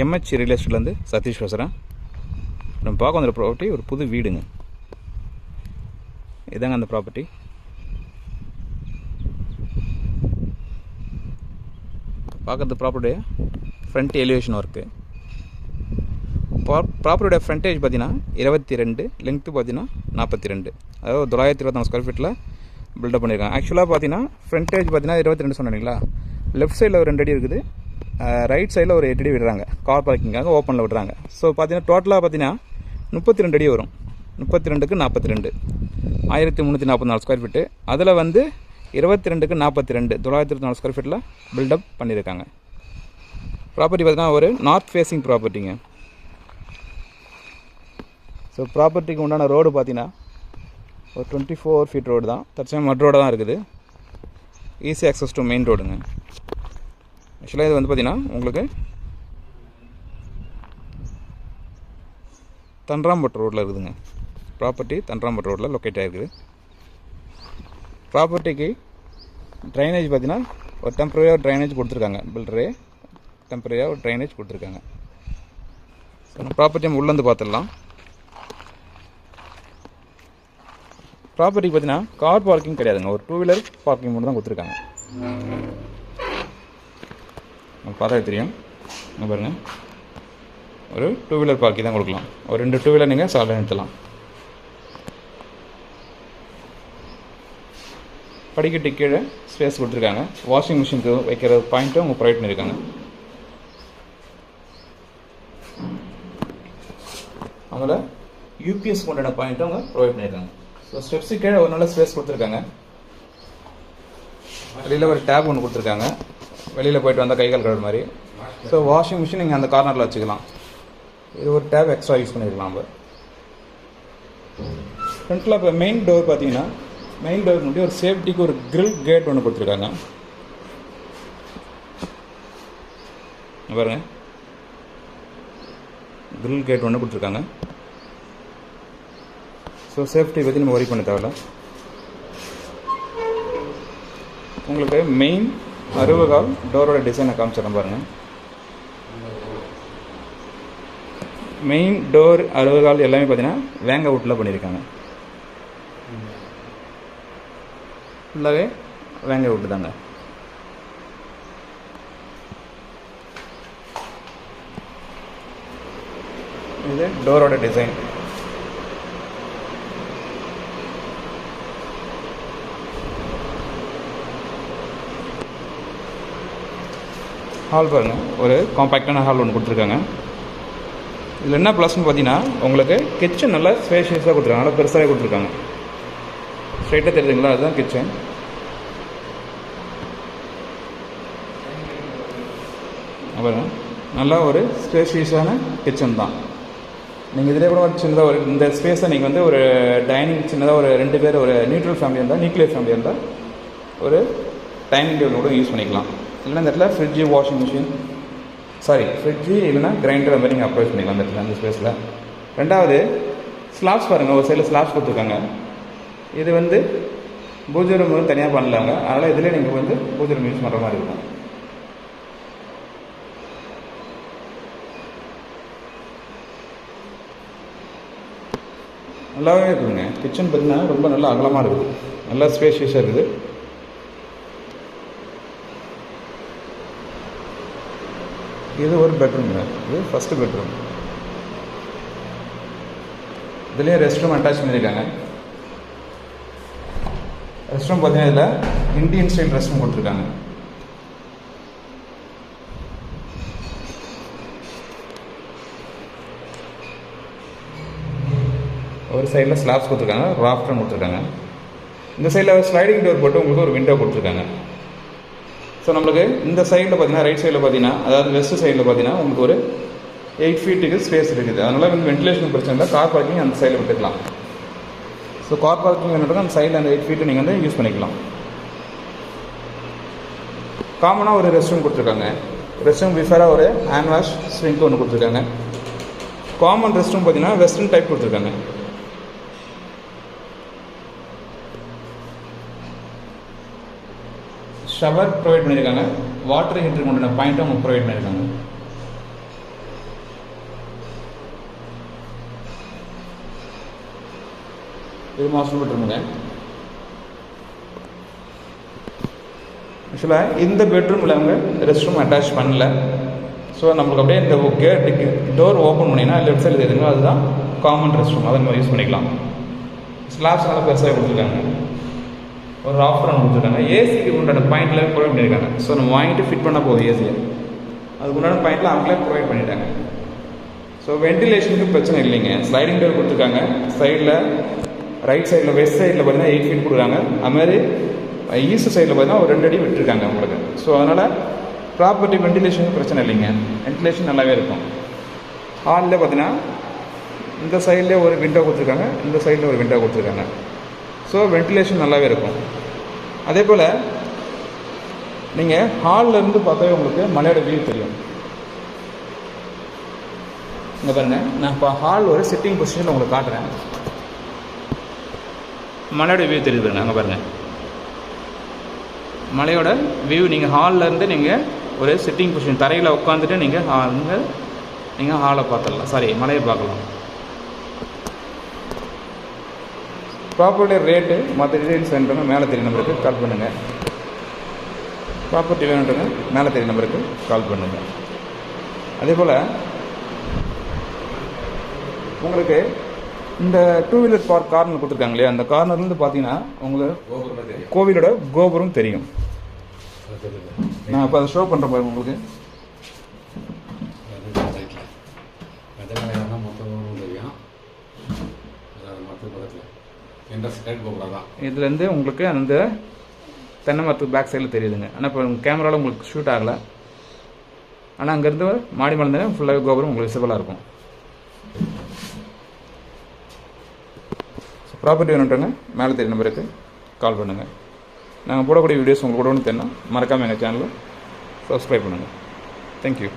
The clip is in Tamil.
எம்ஹெச் ரியல் எஸ்டேட்லேருந்து சதீஷ் பேசுகிறேன். நம்ம பார்க்க வந்த ப்ராப்பர்ட்டி ஒரு புது வீடுங்க. இதாங்க அந்த ப்ராப்பர்ட்டி. பார்க்குறது ப்ராப்பர்ட்டியோட ஃப்ரண்ட் எலிவேஷன் ஒர்க்கு. ப்ராப்பர்ட்டியோட ஃப்ரண்டேஜ் பார்த்தீங்கன்னா 22, லென்த்து பார்த்தீங்கன்னா 42, அதாவது 924 ஸ்கொயர் ஃபீட்டில் பில்டப் பண்ணியிருக்காங்க. ஆக்சுவலாக பார்த்தீங்கன்னா ஃப்ரண்டேஜ் பார்த்தீங்கன்னா 22 சொன்னீங்களா, லெஃப்ட் சைடில் ஒரு 2 அடி இருக்குது, ரைட் சைடில் ஒரு 8 அடி விடுறாங்க, கார் பார்க்கிங்காக ஓப்பனில் விடுறாங்க. ஸோ பார்த்தீங்கன்னா டோட்டலாக பார்த்தீங்கன்னா 32 அடி வரும். 32க்கு 42, 1344 ஸ்கொயர் ஃபீட்டு. அதில் வந்து 22க்கு 42, 924 ஸ்கொயர் ஃபீட்டில் பில்டப் பண்ணியிருக்காங்க. ப்ராப்பர்ட்டி பார்த்தீங்கன்னா ஒரு நார்த் ஃபேஸிங் ப்ராப்பர்ட்டிங்க. ஸோ ப்ராப்பர்ட்டிக்கு உண்டான ரோடு பார்த்தீங்கன்னா ஒரு 24 ஃபீட் ரோடு தான், தற்சமயம் மட் ரோடு தான் இருக்குது. ஈஸி ஆக்சஸ் டு மெயின் ரோடுங்க. ஆக்சுவலாக இது வந்து பார்த்தீங்கன்னா உங்களுக்கு தன்ராம்பட் ரோட்டில் இருக்குதுங்க. ப்ராப்பர்ட்டி தன்ராம்பட் ரோட்டில் லொக்கேட் ஆகிருக்குது. ப்ராப்பர்ட்டிக்கு ட்ரைனேஜ் பார்த்தீங்கன்னா ஒரு டெம்பரரியாக ட்ரைனேஜ் கொடுத்துருக்காங்க. பில்டரே டெம்பரரியாக ஒரு ட்ரைனேஜ் கொடுத்துருக்காங்க. ஸோ நம்ம ப்ராப்பர்ட்டி நம்ம உள்ளேருந்து பார்த்துடலாம். ப்ராப்பர்ட்டிக்கு பார்த்தீங்கன்னா கார் பார்க்கிங் கிடையாதுங்க, ஒரு 2 வீலர் பார்க்கிங் மட்டும் தான் கொடுத்துருக்காங்க. பார்த்தா தெரியும் பாருங்கள், ஒரு 2 வீலர் பார்க்கிங் தான் கொடுக்கலாம். ஒரு 2 2 வீலர் நீங்கள் சாலை நிறுத்தலாம். படிக்கட்டு கீழே ஸ்பேஸ் கொடுத்துருக்காங்க. வாஷிங் மிஷினுக்கு வைக்கிற பாயிண்ட்டும் அவங்க ப்ரொவைட் பண்ணியிருக்காங்க. அவங்கள யூபிஎஸ் கொண்டாட பாயிண்ட்டும் அவங்க ப்ரொவைட் பண்ணியிருக்காங்க. ஸோ ஸ்டெப்ஸு கீழே ஒரு நல்ல ஸ்பேஸ் கொடுத்துருக்காங்க. வெளியில் ஒரு டேப் ஒன்று கொடுத்துருக்காங்க, வெளியில் போய்ட்டு வந்தால் கை கால் கழுவுற மாதிரி. ஸோ வாஷிங் மிஷின் நீங்கள் அந்த கார்னரில் வச்சுக்கலாம். இது ஒரு டேப் எக்ஸ்ட்ரா யூஸ் பண்ணிக்கலாம். நம்ம ஃப்ரண்ட்டில் இப்போ மெயின் டோர் பார்த்தீங்கன்னா, மெயின் டோர் முன்னாடி ஒரு சேஃப்டிக்கு ஒரு கிரில் கேட் ஒன்று கொடுத்துருக்காங்க. பாருங்க, கிரில் கேட் ஒன்று கொடுத்துருக்காங்க. ஸோ சேஃப்டி பற்றி நம்ம ஒரி பண்ண தேவையில்ல. உங்களுக்கு மெயின் 60 கால் டோரோட டிசைனை காமிச்சிடறேன் பாருங்கள். மெயின் டோர் 60 கால் எல்லாமே பார்த்தீங்கன்னா வேங்க வுட்டில் பண்ணியிருக்காங்க. ஃபுல்லாகவே வேங்க வுட்டு தாங்க. இது டோரோட டிசைன். ஹால் பாருங்கள், ஒரு காம்பேக்டான ஹால் ஒன்று கொடுத்துருக்காங்க. இதில் என்ன ப்ளஸ்ன்னு பார்த்தீங்கன்னா உங்களுக்கு கிச்சன் நல்லா ஸ்பேஷியஸாக கொடுத்துருக்காங்க, நல்லா பெருசாகவே கொடுத்துருக்காங்க. ஸ்ட்ரைட்டாக தெரியுதுங்களா, அதுதான் கிச்சன். பாருங்க, நல்லா ஒரு ஸ்பேஷியஸான கிச்சன் தான். நீங்கள் இதிலே கூட ஒரு சின்னதாக ஒரு இந்த ஸ்பேஸை நீங்கள் வந்து ஒரு டைனிங் சின்னதாக ஒரு 2 பேர் ஒரு நியூட்ரல் ஃபேமிலி இருந்தால், நியூக்ளியர் ஃபேமிலி இருந்தால் ஒரு டைனிங் டேபிள் கூட யூஸ் பண்ணிக்கலாம். இல்லைன்னா இந்த இடத்துல ஃப்ரிட்ஜு, வாஷிங் மிஷின், ஃப்ரிட்ஜு இல்லைன்னா கிரைண்டர், அந்த மாதிரி நீங்கள் அப்ரோச் பண்ணிக்கலாம் அந்த இடத்துல, அந்த ஸ்பேஸில். ரெண்டாவது ஸ்லாப்ஸ் பாருங்கள், ஒரு சைடில் ஸ்லாப்ஸ் கொடுத்துருக்காங்க. இது வந்து பூஜை ரூம் வந்து தனியாக பண்ணலாங்க, அதனால் இதிலே நீங்கள் வந்து பூஜை ரூம் யூஸ் பண்ணுற மாதிரி இருக்கும். நல்லாவே இருக்குதுங்க. கிச்சன் பார்த்தீங்கன்னா ரொம்ப நல்லா அகலமாக இருக்குது, நல்லா ஸ்பேஷியஸாக இருக்குது. இது ஒரு பெட்ரூம்ங்க, இது ஃபஸ்ட்டு பெட்ரூம். இதுலேயே ரெஸ்ட் ரூம் அட்டாச் பண்ணியிருக்காங்க. ரெஸ்ட் ரூம் பார்த்தீங்கன்னா இதில் இந்தியன் ஸ்டைல் ரெஸ்ட் ரூம் கொடுத்துருக்காங்க. ஒரு சைடில் ஸ்லாப்ஸ் கொடுத்துருக்காங்க, ராஃப்டர் கொடுத்துருக்காங்க. இந்த சைடில் ஸ்லைடிங் டோர் போட்டு உங்களுக்கு ஒரு விண்டோ கொடுத்துருக்காங்க. ஸோ நம்மளுக்கு இந்த சைடில் பார்த்தீங்கன்னா, ரைட் சைடில் பார்த்தீங்கன்னா, அதாவது வெஸ்ட் சைடில் பார்த்தீங்கன்னா உங்களுக்கு ஒரு 8 ஃபீட்டுக்கு ஸ்பேஸ் இருக்குது. அதனால் வந்து வென்டிலேஷன் பிரச்சனை இல்லை, கார் பார்க்கிங் அந்த சைடில் விட்டுக்கலாம். ஸோ கார் பார்க்கிங் என்னது அந்த சைடில் அந்த 8 ஃபீட்டு நீங்கள் வந்து யூஸ் பண்ணிக்கலாம். காமனாக ஒரு ரெஸ்ட் ரூம் கொடுத்துருக்காங்க. ரெஸ்ட் ரூம் பிஃபராக ஒரு ஹேண்ட் வாஷ் ஸ்விங்க் ஒன்று கொடுத்துருக்காங்க. காமன் ரெஸ்ட் ரூம் பார்த்தீங்கன்னா வெஸ்டர்ன் டைப் கொடுத்துருக்காங்க. ஷவர் ப்ரொவைட் பண்ணியிருக்காங்க. வாட்டர் ஹீட்டருக்கு உண்டான பாயிண்ட்டும் அவங்க ப்ரொவைட் பண்ணியிருக்காங்க. இது மாஸ்டர் பெட்ரூமுங்க. ஆக்சுவலாக இந்த பெட்ரூமில் அவங்க ரெஸ்ட் ரூம் அட்டாச் பண்ணல. ஸோ நம்மளுக்கு அப்படியே இந்த கேட் டோர் ஓப்பன் பண்ணிங்கன்னா லெஃப்ட் சைடு எதுங்க அதுதான் காமன் ரெஸ்ட் ரூம். அதை நம்ம யூஸ் பண்ணிக்கலாம். ஸ்லாப்ஸ் நல்லா பெருசாக கொடுத்துருக்காங்க. ஒரு ஆஃபர் ஒன்று கொடுத்துருக்காங்க. ஏசிக்கு உண்டான பாயிண்டில் ப்ரொவைட் பண்ணியிருக்காங்க. ஸோ நம்ம வாங்கிட்டு ஃபிட் பண்ண போகுது ஏசியை. அதுக்கு உண்டான பாயிண்டில் அவங்களே ப்ரொவைட் பண்ணிட்டாங்க. ஸோ வென்டிலேஷனுக்கு பிரச்சனை இல்லைங்க. ஸ்லைடிங் டோர் கொடுத்துருக்காங்க. சைடில் ரைட் சைடில் வெஸ்ட் சைடில் பார்த்தீங்கன்னா 8 ஃபீட் கொடுக்குறாங்க. அதுமாதிரி ஈஸ்ட் சைடில் பார்த்தீங்கன்னா ஒரு 2 அடி விட்டுருக்காங்க உங்களுக்கு. ஸோ அதனால் ப்ராப்பர்ட்டி வென்டிலேஷனுக்கு பிரச்சனை இல்லைங்க. வென்டிலேஷன் நல்லாவே இருக்கும். ஹாலில் பார்த்தீங்கன்னா இந்த சைட்லேயே ஒரு விண்டோ கொடுத்துருக்காங்க, இந்த சைடில் ஒரு விண்டோ கொடுத்துருக்காங்க. ஸோ வென்டிலேஷன் நல்லாவே இருக்கும். அதே போல் நீங்கள் ஹாலில் இருந்து பார்த்தாவே உங்களுக்கு மலையோட வியூ தெரியும். இங்கே பாருங்கள், நான் இப்போ ஹால் ஒரு சிட்டிங் பொசிஷனில் உங்களுக்கு காட்டுறேன். மலையோட வியூ தெரியுது பாருங்கள். அங்கே பாருங்கள், மலையோட வியூ நீங்கள் ஹாலில் இருந்து நீங்கள் ஒரு சிட்டிங் பொசிஷன் தரையில் உட்காந்துட்டு நீங்கள் ஹாலை பார்த்துடலாம். சாரி, மலையை பார்க்கலாம். ப்ராப்பர்ட்டி ரேட்டு மற்ற டீடைல்ஸ் வேணுன்றங்க மேலே தெரிய நம்பருக்கு கால் பண்ணுங்கள். ப்ராப்பர்ட்டி வேணுன்றங்க மேலே தெரிய நம்பருக்கு கால் பண்ணுங்கள். அதே போல் உங்களுக்கு இந்த 2 வீலர் பார்க் கார்னர் கொடுத்துருக்காங்க இல்லையா, அந்த கார்னர்லேருந்து பார்த்தீங்கன்னா உங்களுக்கு கோவிலோட கோபுரம் தெரியும். நான் இப்போ அதை ஷோ பண்ணுறேன் பாருங்க உங்களுக்கு. இதுலேருந்து உங்களுக்கு அந்த தென்னை மரத்துக்கு பேக் சைடில் தெரியுதுங்க. ஆனால் இப்போ கேமராவில் உங்களுக்கு ஷூட் ஆகலை. ஆனால் அங்கேருந்து மாடி மலர்ந்து ஃபுல்லாக கோபுரம் உங்களுக்கு விசிபிளாக இருக்கும். ப்ராப்பர்ட்டி வேணுன்றங்க மேலே தெரிய நம்பருக்கு கால் பண்ணுங்கள். நாங்கள் போடக்கூடிய வீடியோஸ் உங்களுக்கு கூட ஒன்று தெரியும். மறக்காமல் எங்கள் சேனலை சப்ஸ்கிரைப் பண்ணுங்கள். தேங்க்யூ.